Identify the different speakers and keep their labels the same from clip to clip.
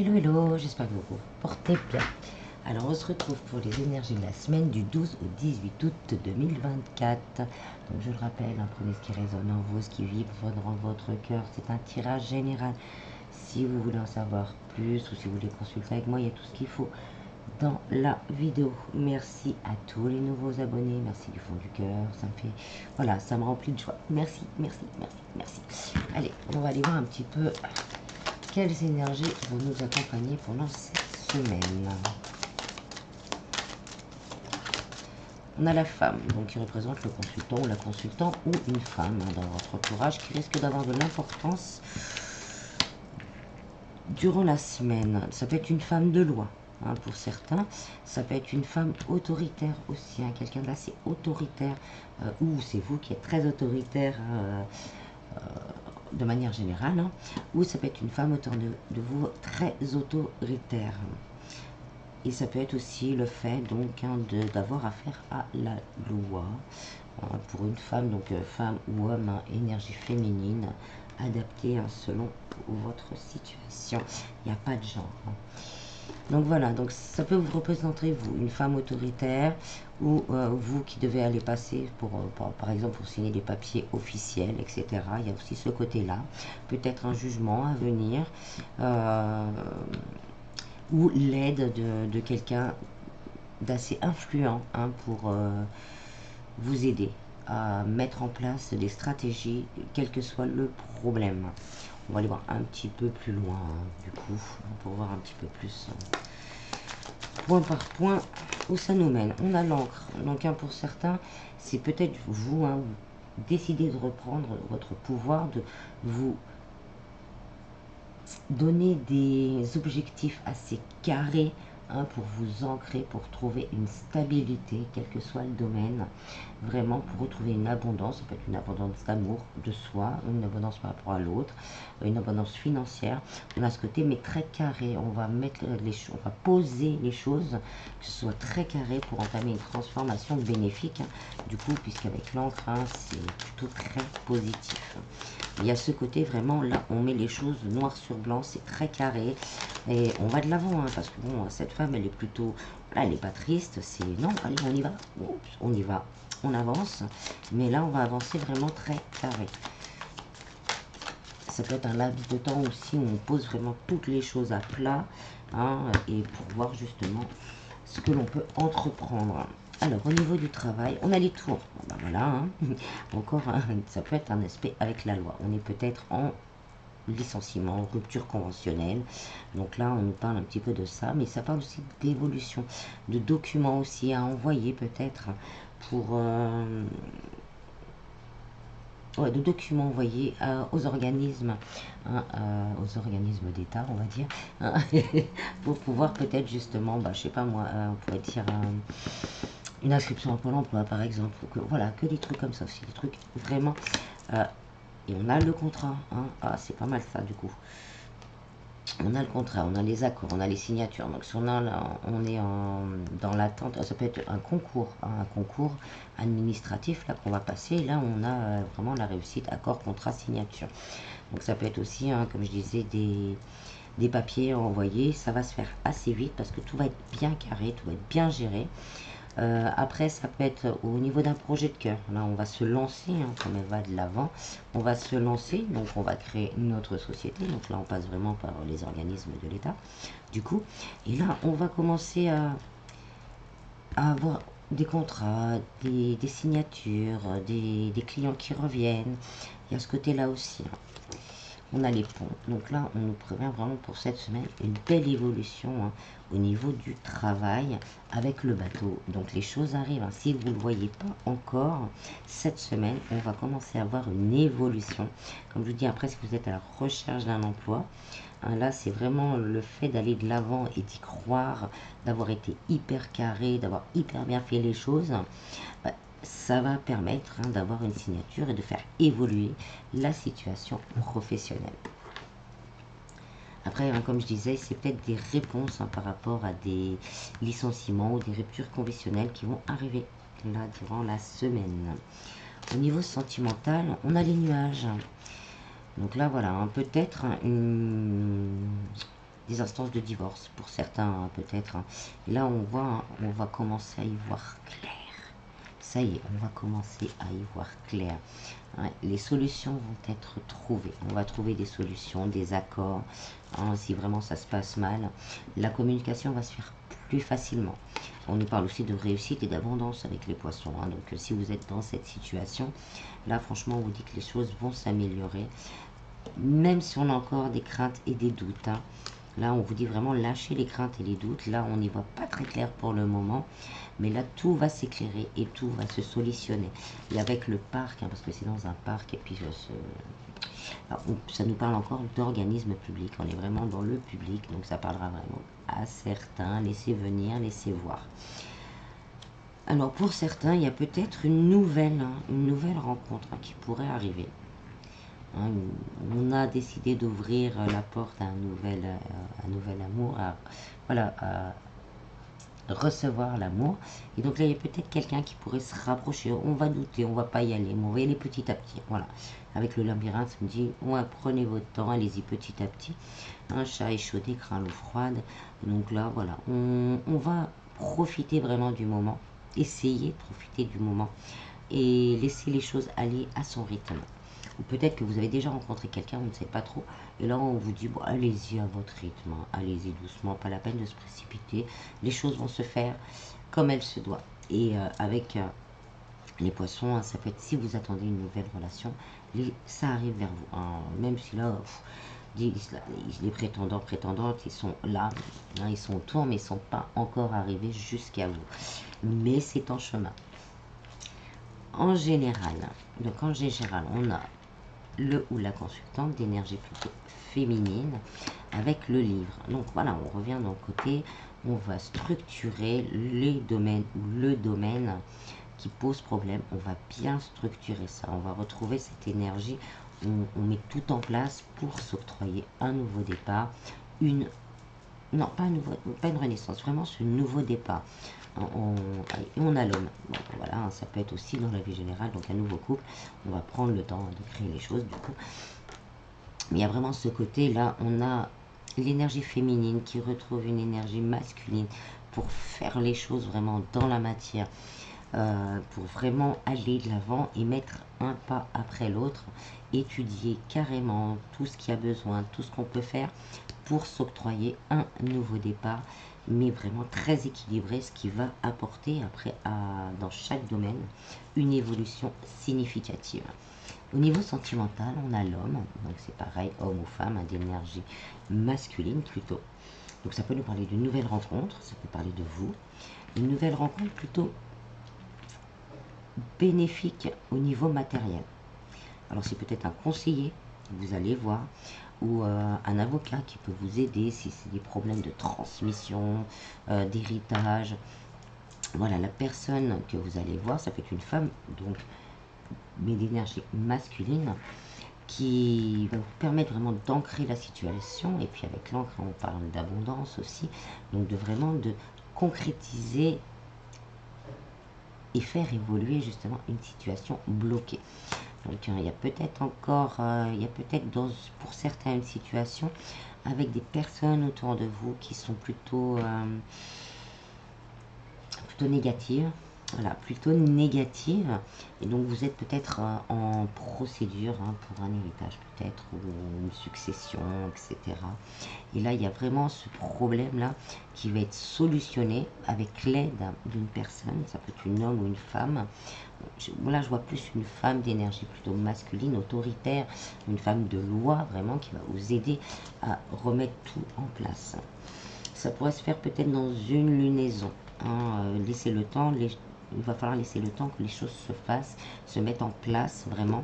Speaker 1: Hello, hello, j'espère que vous vous portez bien. Alors, on se retrouve pour les énergies de la semaine du 12 au 18 août 2024. Donc, je le rappelle, prenez ce qui résonne en vous, ce qui vibre dans votre cœur. C'est un tirage général. Si vous voulez en savoir plus ou si vous voulez consulter avec moi, il y a tout ce qu'il faut dans la vidéo. Merci à tous les nouveaux abonnés. Merci du fond du cœur. Ça me fait... Voilà, ça me remplit de joie. Merci, merci, merci, merci. Allez, on va aller voir un petit peu... Quelles énergies vont nous accompagner pendant cette semaine? On a la femme, donc qui représente le consultant ou la consultante ou une femme dans votre entourage qui risque d'avoir de l'importance durant la semaine. Ça peut être une femme de loi pour certains, ça peut être une femme autoritaire aussi, quelqu'un d'assez autoritaire, ou c'est vous qui êtes très autoritaire de manière générale, ou ça peut être une femme autour de vous très autoritaire. Et ça peut être aussi le fait donc d'avoir affaire à la loi. Pour une femme, donc femme ou homme, énergie féminine, adaptée selon votre situation. Il n'y a pas de genre. Donc voilà, donc ça peut vous représenter, vous, une femme autoritaire, ou vous qui devez aller passer, par exemple, pour signer des papiers officiels, etc. Il y a aussi ce côté-là. Peut-être un jugement à venir, ou l'aide de quelqu'un d'assez influent pour vous aider à mettre en place des stratégies, quel que soit le problème. On va aller voir un petit peu plus loin, du coup, pour voir un petit peu plus, point par point, où ça nous mène. On a l'encre. Donc, pour certains, c'est peut-être vous, vous décidez de reprendre votre pouvoir, de vous donner des objectifs assez carrés, pour vous ancrer, pour trouver une stabilité, quel que soit le domaine, vraiment pour retrouver une abondance. Ça peut être une abondance d'amour de soi, une abondance par rapport à l'autre, une abondance financière. On a ce côté mais très carré. On va mettre les choses, on va poser les choses, que ce soit très carré pour entamer une transformation bénéfique. Du coup, puisqu'avec l'encre, c'est plutôt très positif. Il y a ce côté vraiment, là, on met les choses noir sur blanc, c'est très carré. Et on va de l'avant, parce que bon, cette femme, elle est plutôt... Là, elle n'est pas triste, c'est... Non, allez, on y va. Oups, on y va, on avance. Mais là, on va avancer vraiment très carré. Ça peut être un laps de temps aussi où on pose vraiment toutes les choses à plat, et pour voir justement ce que l'on peut entreprendre. Alors, au niveau du travail, on a les tours. Bon, ben voilà, encore, ça peut être un aspect avec la loi. On est peut-être en licenciement, rupture conventionnelle. Donc là, on nous parle un petit peu de ça, mais ça parle aussi d'évolution, de documents aussi à envoyer peut-être pour... de documents envoyés aux organismes, aux organismes d'État, on va dire, pour pouvoir peut-être justement, je sais pas moi, on pourrait dire une inscription à Pôle emploi par exemple, voilà, que des trucs comme ça aussi, des trucs vraiment, et on a le contrat, c'est pas mal ça du coup. On a le contrat, on a les accords, on a les signatures. Donc si on est dans l'attente, ça peut être un concours administratif là qu'on va passer. Là on a vraiment la réussite, accord, contrat, signature. Donc ça peut être aussi, comme je disais, des papiers envoyés. Ça va se faire assez vite parce que tout va être bien carré, tout va être bien géré. Après, ça peut être au niveau d'un projet de cœur. Là, on va se lancer, comme elle va de l'avant. On va se lancer, donc on va créer notre société. Donc là, on passe vraiment par les organismes de l'État, du coup. Et là, on va commencer à avoir des contrats, des signatures, des clients qui reviennent. Il y a ce côté-là aussi. On a les ponts. Donc là, on nous prévient vraiment pour cette semaine une belle évolution au niveau du travail avec le bateau. Donc les choses arrivent. Si vous ne le voyez pas encore, cette semaine, on va commencer à voir une évolution. Comme je vous dis, après, si vous êtes à la recherche d'un emploi, là, c'est vraiment le fait d'aller de l'avant et d'y croire, d'avoir été hyper carré, d'avoir hyper bien fait les choses. Ça va permettre d'avoir une signature et de faire évoluer la situation professionnelle. Après, comme je disais, c'est peut-être des réponses par rapport à des licenciements ou des ruptures conventionnelles qui vont arriver là durant la semaine. Au niveau sentimental, on a les nuages. Donc là, voilà, peut-être des instances de divorce pour certains, hein, peut-être. Hein. Et là, on voit, hein, on va commencer à y voir clair. Ça y est, on va commencer à y voir clair. Hein, les solutions vont être trouvées. On va trouver des solutions, des accords. Hein, si vraiment ça se passe mal, la communication va se faire plus facilement. On nous parle aussi de réussite et d'abondance avec les poissons. Hein, donc, si vous êtes dans cette situation, là, franchement, on vous dit que les choses vont s'améliorer. Même si on a encore des craintes et des doutes. Hein. Là, on vous dit vraiment lâcher les craintes et les doutes. Là, on n'y voit pas très clair pour le moment. Mais là, tout va s'éclairer et tout va se solutionner. Et avec le parc, hein, parce que c'est dans un parc, et puis alors, ça nous parle encore d'organismes publics. On est vraiment dans le public, donc ça parlera vraiment à certains. Laissez venir, laissez voir. Alors, pour certains, il y a peut-être une nouvelle rencontre hein, qui pourrait arriver. Hein, on a décidé d'ouvrir la porte à un nouvel amour, voilà, à recevoir l'amour. Et donc là, il y a peut-être quelqu'un qui pourrait se rapprocher. On va douter, on va pas y aller, mais on va y aller petit à petit. Voilà. Avec le labyrinthe, ça me dit, ouais, prenez votre temps, allez-y petit à petit. Un chat échaudé craint l'eau froide. Donc là, voilà, on va profiter vraiment du moment. Essayer de profiter du moment et laisser les choses aller à son rythme. Ou peut-être que vous avez déjà rencontré quelqu'un, on ne sait pas trop, et là on vous dit, bon, allez-y à votre rythme, hein, allez-y doucement, pas la peine de se précipiter, les choses vont se faire comme elles se doivent. Et avec les poissons, hein, ça peut être si vous attendez une nouvelle relation, ça arrive vers vous, hein, même si là, les prétendants, prétendantes, ils sont là, hein, ils sont autour, mais ils ne sont pas encore arrivés jusqu'à vous. Mais c'est en chemin. En général, donc en général, on a le ou la consultante d'énergie plutôt féminine avec le livre. Donc voilà, on revient d'un côté, on va structurer les domaines ou le domaine qui pose problème. On va bien structurer ça. On va retrouver cette énergie. On met tout en place pour s'octroyer un nouveau départ, non, pas une renaissance, vraiment ce nouveau départ. On a l'homme. Bon, voilà, ça peut être aussi dans la vie générale, donc un nouveau couple. On va prendre le temps de créer les choses, du coup. Mais il y a vraiment ce côté-là, on a l'énergie féminine qui retrouve une énergie masculine pour faire les choses vraiment dans la matière, pour vraiment aller de l'avant et mettre un pas après l'autre, étudier carrément tout ce qu'il y a besoin, tout ce qu'on peut faire pour s'octroyer un nouveau départ, mais vraiment très équilibré, ce qui va apporter après dans chaque domaine une évolution significative. Au niveau sentimental, on a l'homme, donc c'est pareil, homme ou femme, hein, d'énergie masculine plutôt. Donc ça peut nous parler d'une nouvelle rencontre, ça peut parler de vous, une nouvelle rencontre plutôt bénéfique au niveau matériel. Alors c'est peut-être un conseiller que vous allez voir, ou un avocat qui peut vous aider si c'est des problèmes de transmission, d'héritage. Voilà, la personne que vous allez voir, ça peut être une femme, donc, mais d'énergie masculine, qui va vous permettre vraiment d'ancrer la situation. Et puis avec l'encre, on parle d'abondance aussi, donc de concrétiser et faire évoluer justement une situation bloquée. Donc il y a peut-être encore, il y a peut-être pour certaines situations avec des personnes autour de vous qui sont plutôt négatives. Voilà, plutôt négative. Et donc vous êtes peut-être en procédure hein, pour un héritage peut-être, ou une succession, etc. Et là, il y a vraiment ce problème-là qui va être solutionné avec l'aide d'une personne, ça peut être une homme ou une femme. Là, je vois plus une femme d'énergie plutôt masculine, autoritaire, une femme de loi vraiment qui va vous aider à remettre tout en place. Ça pourrait se faire peut-être dans une lunaison. Hein, laisser le temps, il va falloir laisser le temps que les choses se fassent, se mettent en place vraiment.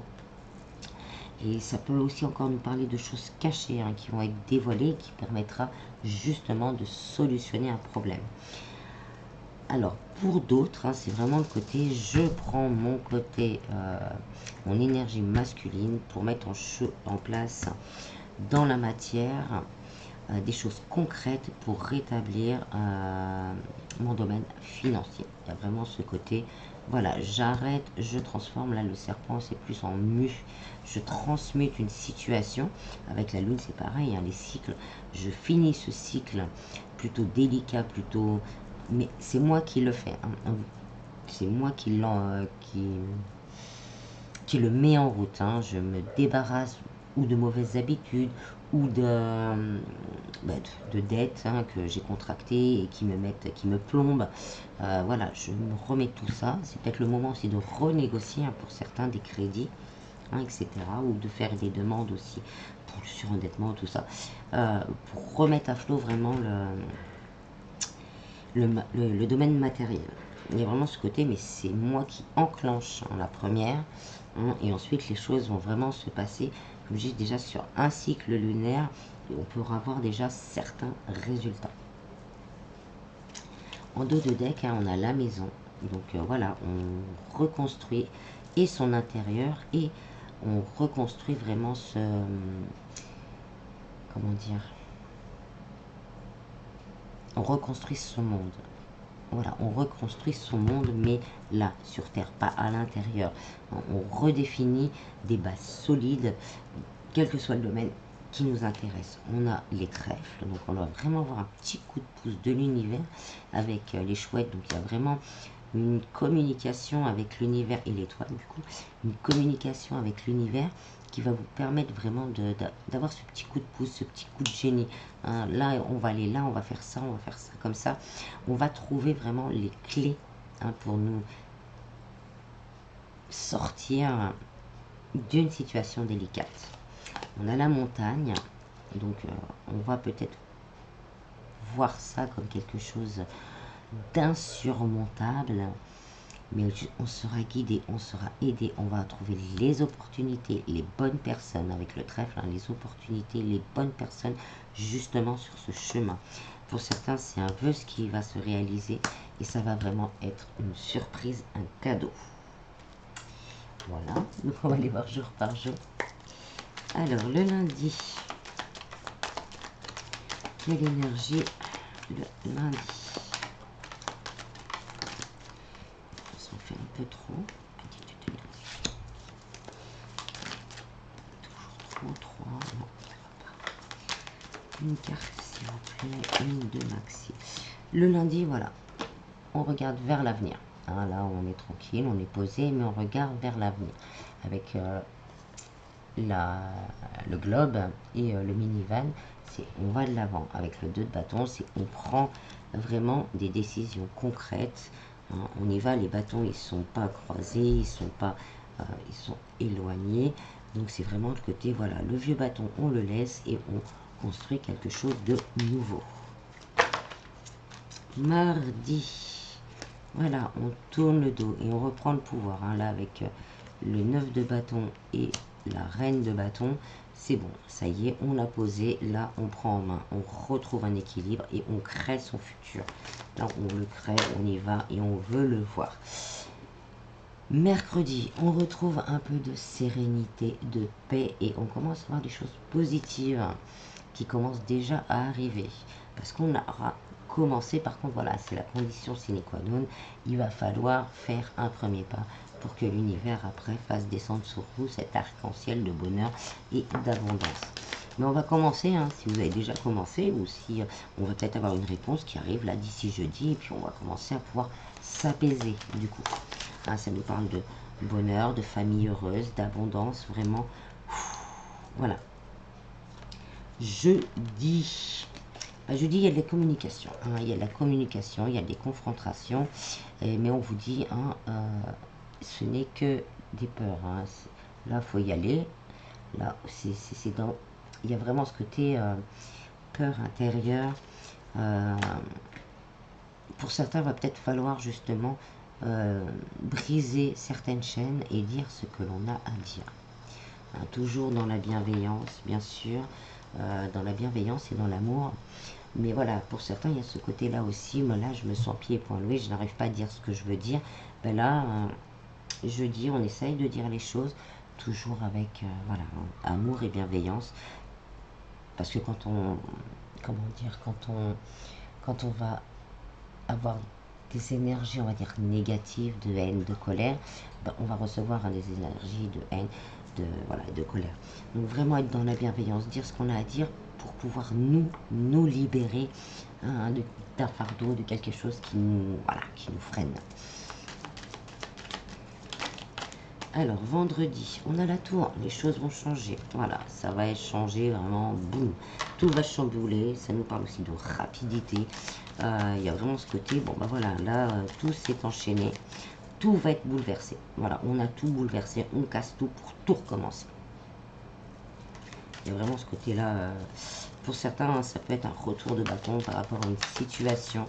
Speaker 1: Et ça peut aussi encore nous parler de choses cachées hein, qui vont être dévoilées et qui permettra justement de solutionner un problème. Alors, pour d'autres, hein, c'est vraiment le côté, je prends mon côté, mon énergie masculine pour mettre en place dans la matière des choses concrètes pour rétablir mon domaine financier. Il y a vraiment ce côté voilà, j'arrête, je transforme. Là, le serpent, c'est plus en mu. Je transmute une situation. Avec la lune, c'est pareil, hein, les cycles. Je finis ce cycle plutôt délicat, plutôt... Mais c'est moi qui le fais. Hein. C'est moi qui le met en route. Hein. Je me débarrasse ou de mauvaises habitudes ou de dettes, hein, que j'ai contractées et qui me plombent. Voilà, je me remets tout ça. C'est peut-être le moment aussi de renégocier, hein, pour certains des crédits, hein, etc. Ou de faire des demandes aussi pour le surendettement, tout ça. Pour remettre à flot vraiment le domaine matériel. Il y a vraiment ce côté, mais c'est moi qui enclenche, hein, la première, hein, et ensuite les choses vont vraiment se passer, comme je dis, déjà sur un cycle lunaire, et on peut avoir déjà certains résultats. En dos de deck, hein, on a la maison, donc voilà, on reconstruit et son intérieur, et on reconstruit vraiment comment dire, on reconstruit son monde. Voilà, on reconstruit son monde, mais là, sur Terre, pas à l'intérieur. On redéfinit des bases solides, quel que soit le domaine qui nous intéresse. On a les trèfles, donc on doit vraiment avoir un petit coup de pouce de l'univers avec les chouettes. Donc il y a vraiment une communication avec l'univers et l'étoile, du coup, une communication avec l'univers qui va vous permettre vraiment d'avoir ce petit coup de pouce, ce petit coup de génie. Hein, là, on va aller là, on va faire ça comme ça. On va trouver vraiment les clés, hein, pour nous sortir d'une situation délicate. On a la montagne, donc on va peut-être voir ça comme quelque chose d'insurmontable, mais on sera guidé, on sera aidé, on va trouver les opportunités, les bonnes personnes avec le trèfle, hein, les opportunités, les bonnes personnes justement sur ce chemin. Pour certains, c'est un vœu qui va se réaliser et ça va vraiment être une surprise, un cadeau. Voilà, donc on va aller voir jour par jour. Alors, le lundi, quelle énergie le lundi? Ça fait un peu trop. Toujours trop, non, ça va pas. Une carte, s'il vous plaît, une de maxi. Le lundi, voilà, on regarde vers l'avenir. Hein, là, on est tranquille, on est posé, mais on regarde vers l'avenir. Avec le globe et le minivan, c'est on va de l'avant. Avec le 2 de bâton, c'est on prend vraiment des décisions concrètes. Hein, on y va, les bâtons ils sont pas croisés, ils sont pas, ils sont éloignés. Donc c'est vraiment le côté, voilà, le vieux bâton on le laisse et on construit quelque chose de nouveau. Mardi, voilà, on tourne le dos et on reprend le pouvoir. Hein, là avec le 9 de bâton et la reine de bâton, c'est bon, ça y est, on l'a posé, là on prend en main, on retrouve un équilibre et on crée son futur. Là on le crée, on y va et on veut le voir. Mercredi, on retrouve un peu de sérénité, de paix et on commence à voir des choses positives qui commencent déjà à arriver. Parce qu'on aura commencé, par contre, voilà, c'est la condition sine qua non, il va falloir faire un premier pas pour que l'univers après fasse descendre sur vous cet arc-en-ciel de bonheur et d'abondance. Mais on va commencer, hein, si vous avez déjà commencé, ou si on va peut-être avoir une réponse qui arrive là d'ici jeudi, et puis on va commencer à pouvoir s'apaiser du coup. Hein, ça nous parle de bonheur, de famille heureuse, d'abondance, vraiment. Voilà. Jeudi. Jeudi, il y a des communications. Hein, il y a de la communication, il y a des confrontations, mais on vous dit, hein, ce n'est que des peurs. Hein. Là, il faut y aller. Là, c'est dans... Il y a vraiment ce côté peur intérieure. Pour certains, il va peut-être falloir justement briser certaines chaînes et dire ce que l'on a à dire. Hein, toujours dans la bienveillance, bien sûr, dans la bienveillance et dans l'amour. Mais voilà, pour certains, il y a ce côté-là aussi. Moi, là, je me sens pieds et poings levés, je n'arrive pas à dire ce que je veux dire. Ben là, je dis, on essaye de dire les choses, toujours avec voilà, amour et bienveillance. Parce que quand on va avoir des énergies, on va dire, négatives, de haine, de colère, ben, on va recevoir des énergies de haine, voilà, de colère. Donc vraiment être dans la bienveillance, dire ce qu'on a à dire pour pouvoir nous libérer hein, d'un fardeau, de quelque chose qui nous, voilà, qui nous freine. Alors, vendredi, on a la tour, les choses vont changer. Voilà, ça va changer vraiment, boum. Tout va chambouler, ça nous parle aussi de rapidité. Il y a vraiment ce côté, bon, bah voilà, là, tout s'est enchaîné. Tout va être bouleversé. Voilà, on a tout bouleversé, on casse tout pour tout recommencer. Il y a vraiment ce côté-là. Pour certains, ça peut être un retour de bâton par rapport à une situation.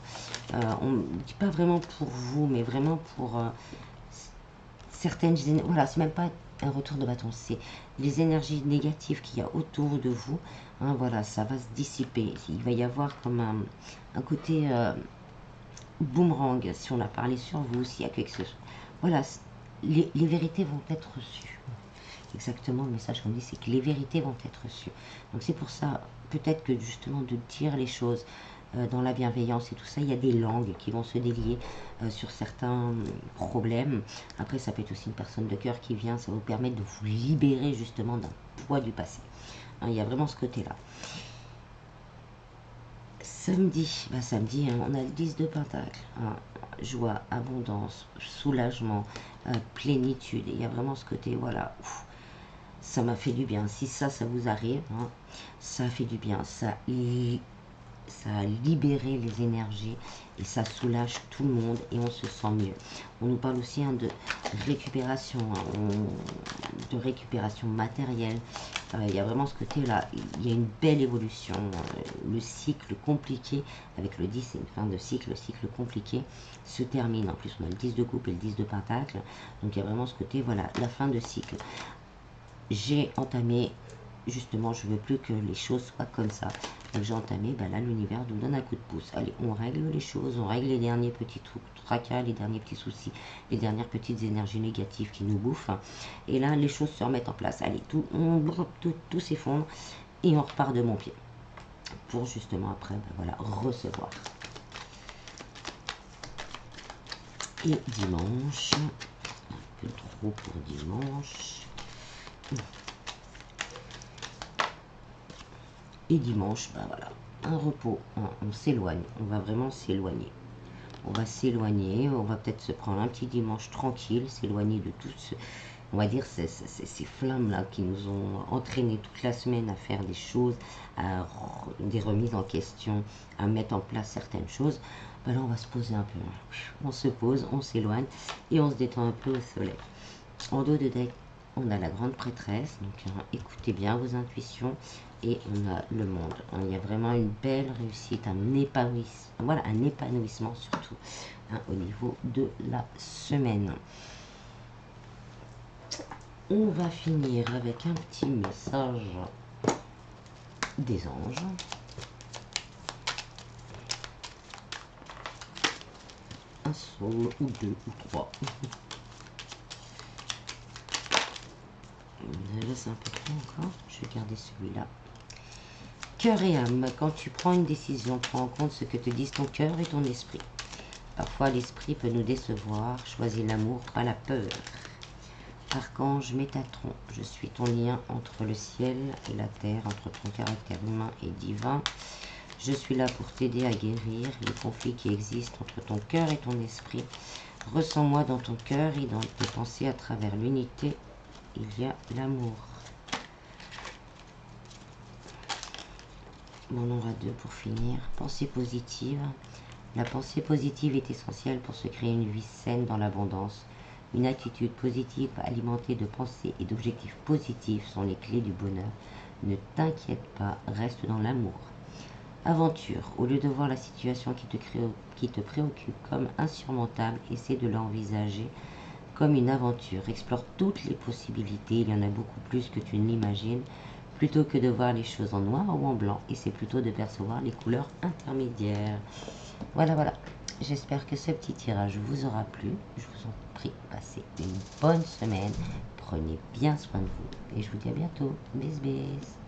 Speaker 1: On ne dit pas vraiment pour vous, mais vraiment pour... certaines, voilà, c'est même pas un retour de bâton, c'est les énergies négatives qu'il y a autour de vous, hein, voilà, ça va se dissiper, il va y avoir comme un côté boomerang, si on a parlé sur vous, s'il y a quelque chose, voilà, les vérités vont être reçues, exactement, le message qu'on dit, c'est que les vérités vont être reçues, donc c'est pour ça, peut-être que justement de dire les choses, dans la bienveillance et tout ça, il y a des langues qui vont se délier sur certains problèmes. Après, ça peut être aussi une personne de cœur qui vient, ça va vous permettre de vous libérer justement d'un poids du passé. Hein, il y a vraiment ce côté-là. Samedi, bah samedi, hein, on a le 10 de Pentacle. Hein, joie, abondance, soulagement, plénitude. Et il y a vraiment ce côté, voilà, ouf, ça m'a fait du bien. Si ça vous arrive, hein, ça fait du bien. Ça a libéré les énergies et ça soulage tout le monde et on se sent mieux. On nous parle aussi hein, de récupération, de récupération matérielle. Il y a vraiment ce côté-là, il y a une belle évolution. Le cycle compliqué, avec le 10, c'est une fin de cycle, le cycle compliqué se termine. En plus, on a le 10 de coupe et le 10 de pentacle. Donc, il y a vraiment ce côté, voilà, la fin de cycle. J'ai entamé, justement, je veux plus que les choses soient comme ça. Donc j'ai entamé, ben là l'univers nous donne un coup de pouce. Allez, on règle les choses, on règle les derniers petits tracas, les derniers petits soucis, les dernières petites énergies négatives qui nous bouffent. Et là, les choses se remettent en place. Allez, tout s'effondre et on repart de mon pied. Pour justement après, ben voilà, recevoir. Et dimanche, un peu trop pour dimanche. Et dimanche, ben voilà, un repos, on s'éloigne, on va vraiment s'éloigner. On va s'éloigner, on va peut-être se prendre un petit dimanche tranquille, s'éloigner de tout ce, on va dire, ces flammes-là qui nous ont entraînés toute la semaine à faire des choses, à des remises en question, à mettre en place certaines choses. Ben là, on va se poser un peu. On se pose, on s'éloigne et on se détend un peu au soleil. En dos de deck, on a la grande prêtresse, donc écoutez bien vos intuitions, et on a le monde. Il y a vraiment une belle réussite, un épanouissement, voilà, un épanouissement surtout au niveau de la semaine. On va finir avec un petit message des anges. Un soul ou deux ou trois. Là, c'est un peu trop encore. Je vais garder celui-là. Cœur et âme. Quand tu prends une décision, prends en compte ce que te disent ton cœur et ton esprit. Parfois, l'esprit peut nous décevoir. Choisis l'amour, pas la peur. Archange Métatron, je suis ton lien entre le ciel et la terre, entre ton caractère humain et divin. Je suis là pour t'aider à guérir les conflits qui existent entre ton cœur et ton esprit. Ressens-moi dans ton cœur et dans tes pensées à travers l'unité. Il y a l'amour. On en aura deux pour finir. Pensée positive. La pensée positive est essentielle pour se créer une vie saine dans l'abondance. Une attitude positive alimentée de pensées et d'objectifs positifs sont les clés du bonheur. Ne t'inquiète pas, reste dans l'amour. Aventure. Au lieu de voir la situation qui te préoccupe comme insurmontable, essaie de l'envisager comme une aventure. Explore toutes les possibilités, il y en a beaucoup plus que tu ne l'imagines. Plutôt que de voir les choses en noir ou en blanc, essaie plutôt de percevoir les couleurs intermédiaires. Voilà, voilà. J'espère que ce petit tirage vous aura plu. Je vous en prie, passez une bonne semaine. Prenez bien soin de vous. Et je vous dis à bientôt. Bis, bis.